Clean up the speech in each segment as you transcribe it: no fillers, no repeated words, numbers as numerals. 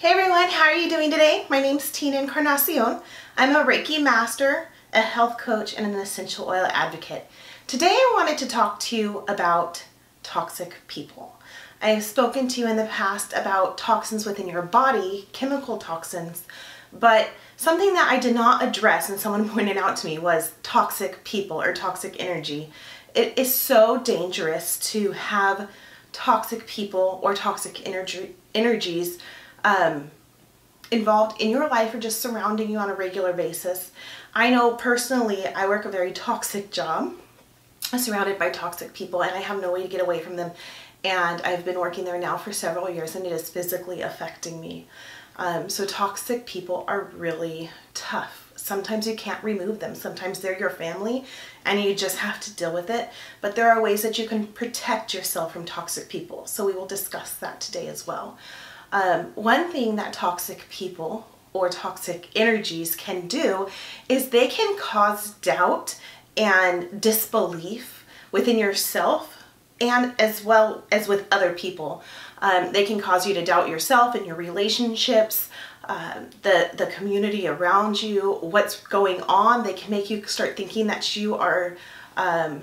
Hey everyone, how are you doing today? My name's Encarnacion. I'm a Reiki master, a health coach, and an essential oil advocate. Today I wanted to talk to you about toxic people. I have spoken to you in the past about toxins within your body, chemical toxins, but something that I did not address and someone pointed out to me was toxic people or toxic energy. It is so dangerous to have toxic people or toxic energies involved in your life or just surrounding you on a regular basis. I know personally I work a very toxic job. I'm surrounded by toxic people and I have no way to get away from them, and I've been working there now for several years and it is physically affecting me. So toxic people are really tough. Sometimes you can't remove them. Sometimes they're your family and you just have to deal with it. But there are ways that you can protect yourself from toxic people. So we will discuss that today as well. One thing that toxic people or toxic energies can do is they can cause doubt and disbelief within yourself and as well as with other people. They can cause you to doubt yourself and your relationships, the community around you, what's going on. They can make you start thinking that you are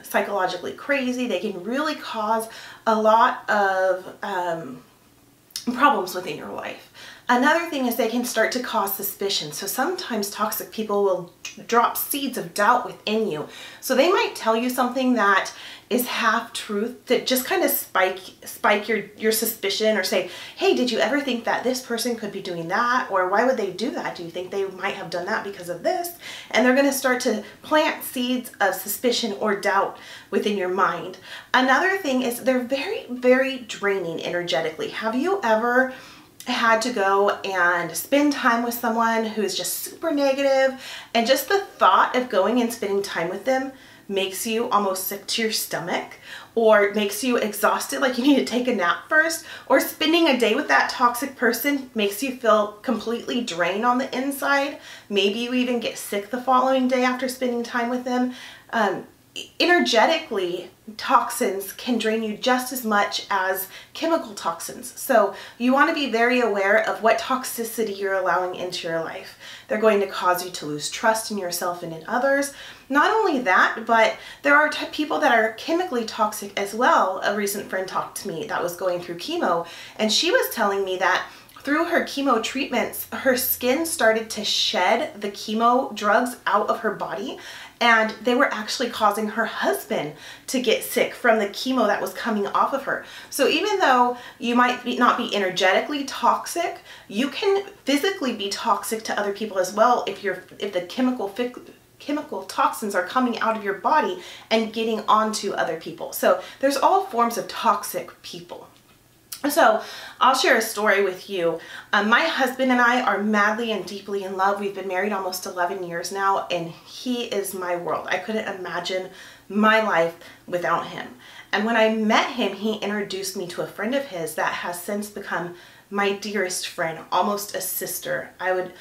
psychologically crazy. They can really cause a lot of problems within your life. Another thing is they can start to cause suspicion. So sometimes toxic people will drop seeds of doubt within you. So they might tell you something that is half truth that just kind of spike your suspicion, or say, hey, did you ever think that this person could be doing that? Or why would they do that? Do you think they might have done that because of this? And they're going to start to plant seeds of suspicion or doubt within your mind. Another thing is they're very, very draining energetically. Have you ever had to go and spend time with someone who is just super negative, and just the thought of going and spending time with them makes you almost sick to your stomach, or makes you exhausted, like you need to take a nap first, or spending a day with that toxic person makes you feel completely drained on the inside? Maybe you even get sick the following day after spending time with them. Energetically, toxins can drain you just as much as chemical toxins. So you want to be very aware of what toxicity you're allowing into your life. They're going to cause you to lose trust in yourself and in others. Not only that, but there are people that are chemically toxic as well. A recent friend talked to me that was going through chemo, and she was telling me that through her chemo treatments, her skin started to shed the chemo drugs out of her body, and they were actually causing her husband to get sick from the chemo that was coming off of her. So even though you might not be energetically toxic, you can physically be toxic to other people as well if the chemical toxins are coming out of your body and getting onto other people. So there's all forms of toxic people. So I'll share a story with you. My husband and I are madly and deeply in love. We've been married almost 11 years now, and he is my world. I couldn't imagine my life without him. And when I met him, he introduced me to a friend of his that has since become my dearest friend, almost a sister. I would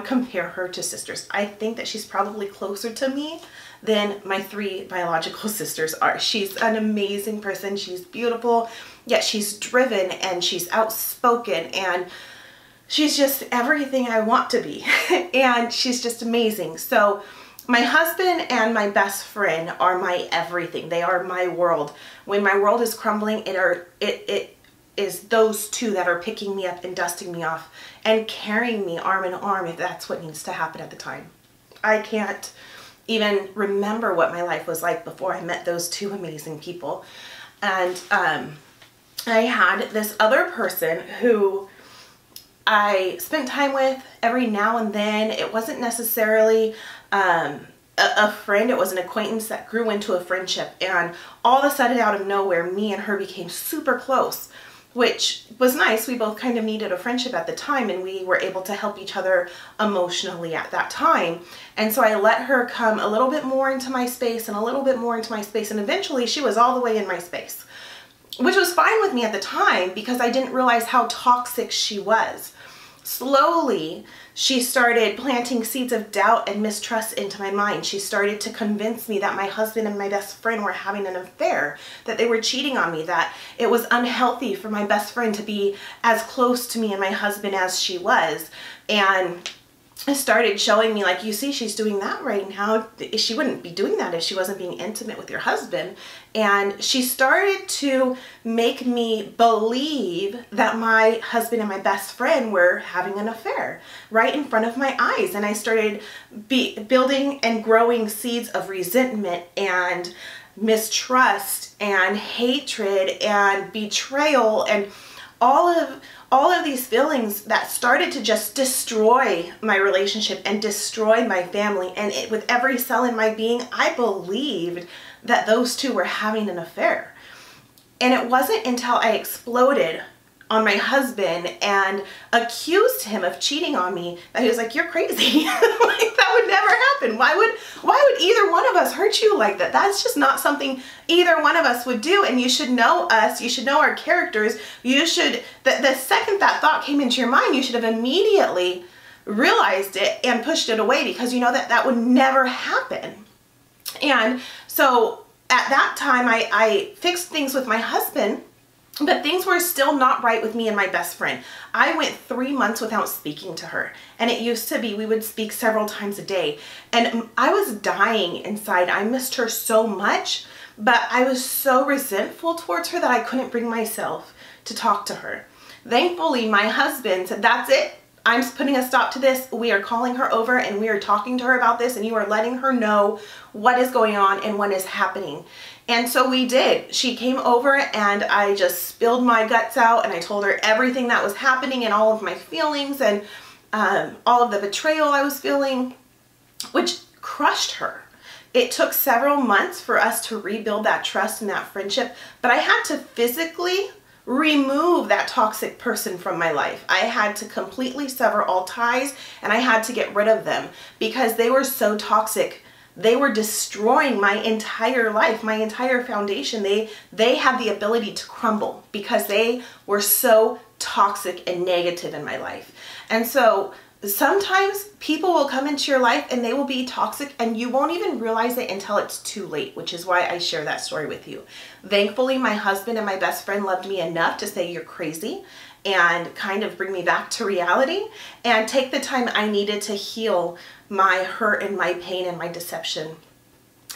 compare her to sisters. I think that she's probably closer to me than my 3 biological sisters are. She's an amazing person. She's beautiful, yet she's driven and she's outspoken, and she's just everything I want to be. And she's just amazing. So my husband and my best friend are my everything. They are my world. When my world is crumbling, it is those two that are picking me up and dusting me off and carrying me arm in arm if that's what needs to happen at the time. I can't even remember what my life was like before I met those 2 amazing people. And I had this other person who I spent time with every now and then. It wasn't necessarily a friend, it was an acquaintance that grew into a friendship, and all of a sudden out of nowhere me and her became super close, which was nice. We both kind of needed a friendship at the time, and we were able to help each other emotionally at that time. And so I let her come a little bit more into my space and a little bit more into my space, and eventually she was all the way in my space, which was fine with me at the time because I didn't realize how toxic she was. Slowly, she started planting seeds of doubt and mistrust into my mind. She started to convince me that my husband and my best friend were having an affair, that they were cheating on me, that it was unhealthy for my best friend to be as close to me and my husband as she was. And started showing me, like, you see, she's doing that right now. She wouldn't be doing that if she wasn't being intimate with your husband. And she started to make me believe that my husband and my best friend were having an affair right in front of my eyes. And I started building and growing seeds of resentment and mistrust and hatred and betrayal and all of these feelings that started to just destroy my relationship and destroy my family. And with every cell in my being, I believed that those two were having an affair. And it wasn't until I exploded on my husband and accused him of cheating on me that he was like, "You're crazy." Like, that would never happen. Why would either one of us hurt you like that? That's just not something either one of us would do. And you should know us. You should know our characters. You should, the second that thought came into your mind, you should have immediately realized it and pushed it away, because you know that that would never happen. And so at that time, I fixed things with my husband, but things were still not right with me and my best friend. I went 3 months without speaking to her. And it used to be we would speak several times a day. And I was dying inside. I missed her so much, but I was so resentful towards her that I couldn't bring myself to talk to her. Thankfully, my husband said, "That's it. I'm putting a stop to this. We are calling her over and we are talking to her about this, and you are letting her know what is going on and what is happening." And so we did. She came over and I just spilled my guts out, and I told her everything that was happening and all of my feelings and all of the betrayal I was feeling, which crushed her. It took several months for us to rebuild that trust and that friendship, but I had to physically remove that toxic person from my life. I had to completely sever all ties, and I had to get rid of them because they were so toxic. They were destroying my entire life, my entire foundation. They had the ability to crumble because they were so toxic and negative in my life. And so sometimes people will come into your life and they will be toxic, and you won't even realize it until it's too late, which is why I share that story with you. Thankfully, my husband and my best friend loved me enough to say, "You're crazy," and kind of bring me back to reality and take the time I needed to heal my hurt and my pain and my deception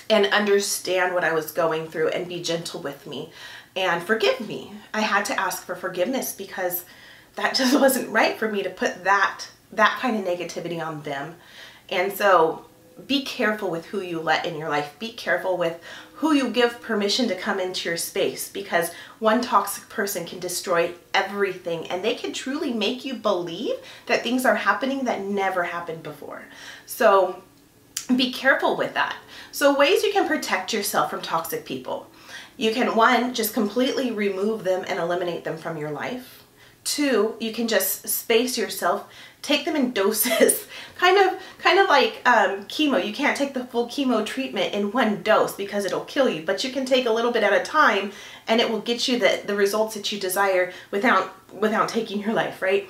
and understand what I was going through and be gentle with me and forgive me. I had to ask for forgiveness because that just wasn't right for me to put that kind of negativity on them. And so be careful with who you let in your life. Be careful with who you give permission to come into your space, because one toxic person can destroy everything, and they can truly make you believe that things are happening that never happened before. So be careful with that. So ways you can protect yourself from toxic people. You can, one, just completely remove them and eliminate them from your life. Two, you can just space yourself, take them in doses, kind of like chemo. You can't take the full chemo treatment in one dose because it'll kill you, but you can take a little bit at a time and it will get you the results that you desire without taking your life, right?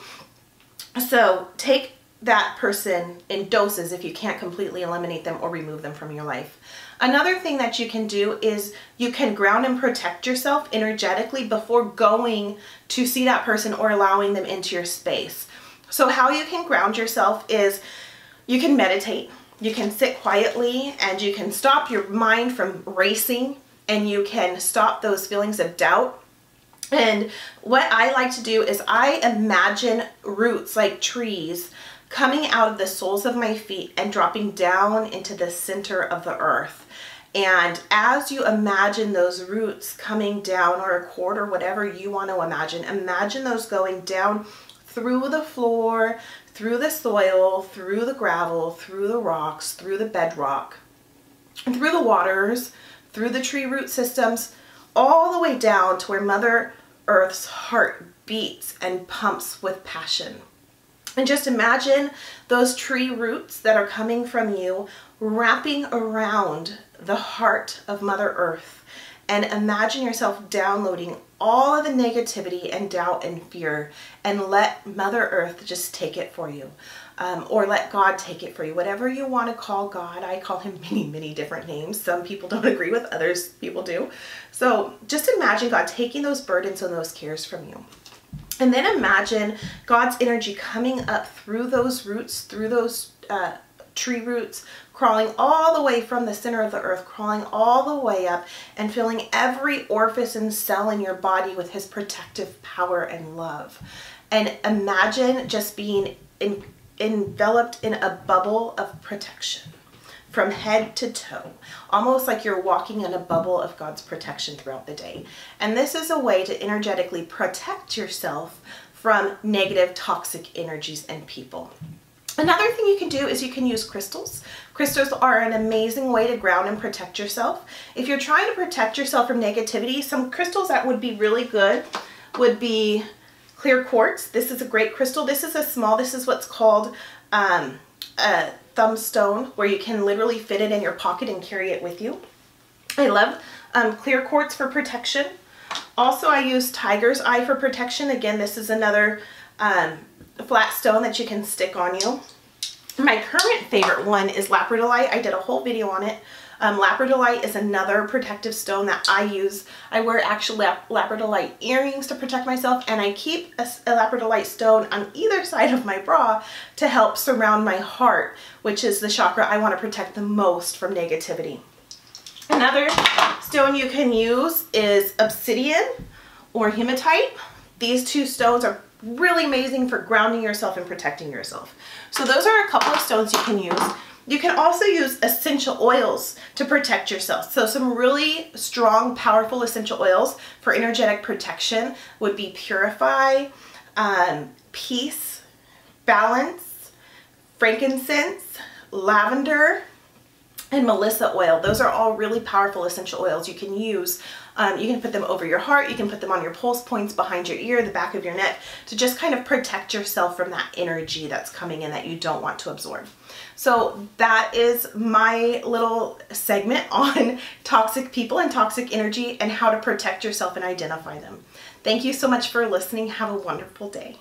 So take that person in doses if you can't completely eliminate them or remove them from your life. Another thing that you can do is you can ground and protect yourself energetically before going to see that person or allowing them into your space. So how you can ground yourself is you can meditate, you can sit quietly, and you can stop your mind from racing, and you can stop those feelings of doubt. And what I like to do is I imagine roots like trees coming out of the soles of my feet and dropping down into the center of the earth. And as you imagine those roots coming down, or a cord, or whatever you want to imagine those going down through the floor, through the soil, through the gravel, through the rocks, through the bedrock, and through the waters, through the tree root systems, all the way down to where Mother Earth's heart beats and pumps with passion. And just imagine those tree roots that are coming from you wrapping around the heart of Mother Earth, and imagine yourself downloading all of the negativity and doubt and fear and let Mother Earth just take it for you. Or let God take it for you. Whatever you want to call God. I call him many, many different names. Some people don't agree with, others people do. So just imagine God taking those burdens and those cares from you. And then imagine God's energy coming up through those roots, through those tree roots, crawling all the way from the center of the earth, crawling all the way up and filling every orifice and cell in your body with his protective power and love. And imagine just being enveloped in a bubble of protection from head to toe, almost like you're walking in a bubble of God's protection throughout the day. And this is a way to energetically protect yourself from negative, toxic energies and people. Another thing you can do is you can use crystals. Crystals are an amazing way to ground and protect yourself. If you're trying to protect yourself from negativity, some crystals that would be really good would be clear quartz. This is a great crystal. This is this is what's called a thumb stone, where you can literally fit it in your pocket and carry it with you. I love clear quartz for protection. Also, I use tiger's eye for protection. Again, this is another flat stone that you can stick on you. My current favorite one is labradorite. I did a whole video on it. Labradorite is another protective stone that I use. I wear actually labradorite earrings to protect myself, and I keep a labradorite stone on either side of my bra to help surround my heart, which is the chakra I want to protect the most from negativity. Another stone you can use is obsidian or hematite. These two stones are really amazing for grounding yourself and protecting yourself. So those are a couple of stones you can use. You can also use essential oils to protect yourself. So some really strong, powerful essential oils for energetic protection would be Purify, Peace, Balance, frankincense, lavender, and Melissa oil. Those are all really powerful essential oils you can use. You can put them over your heart, you can put them on your pulse points, behind your ear, the back of your neck, to just kind of protect yourself from that energy that's coming in that you don't want to absorb. So that is my little segment on toxic people and toxic energy and how to protect yourself and identify them. Thank you so much for listening. Have a wonderful day.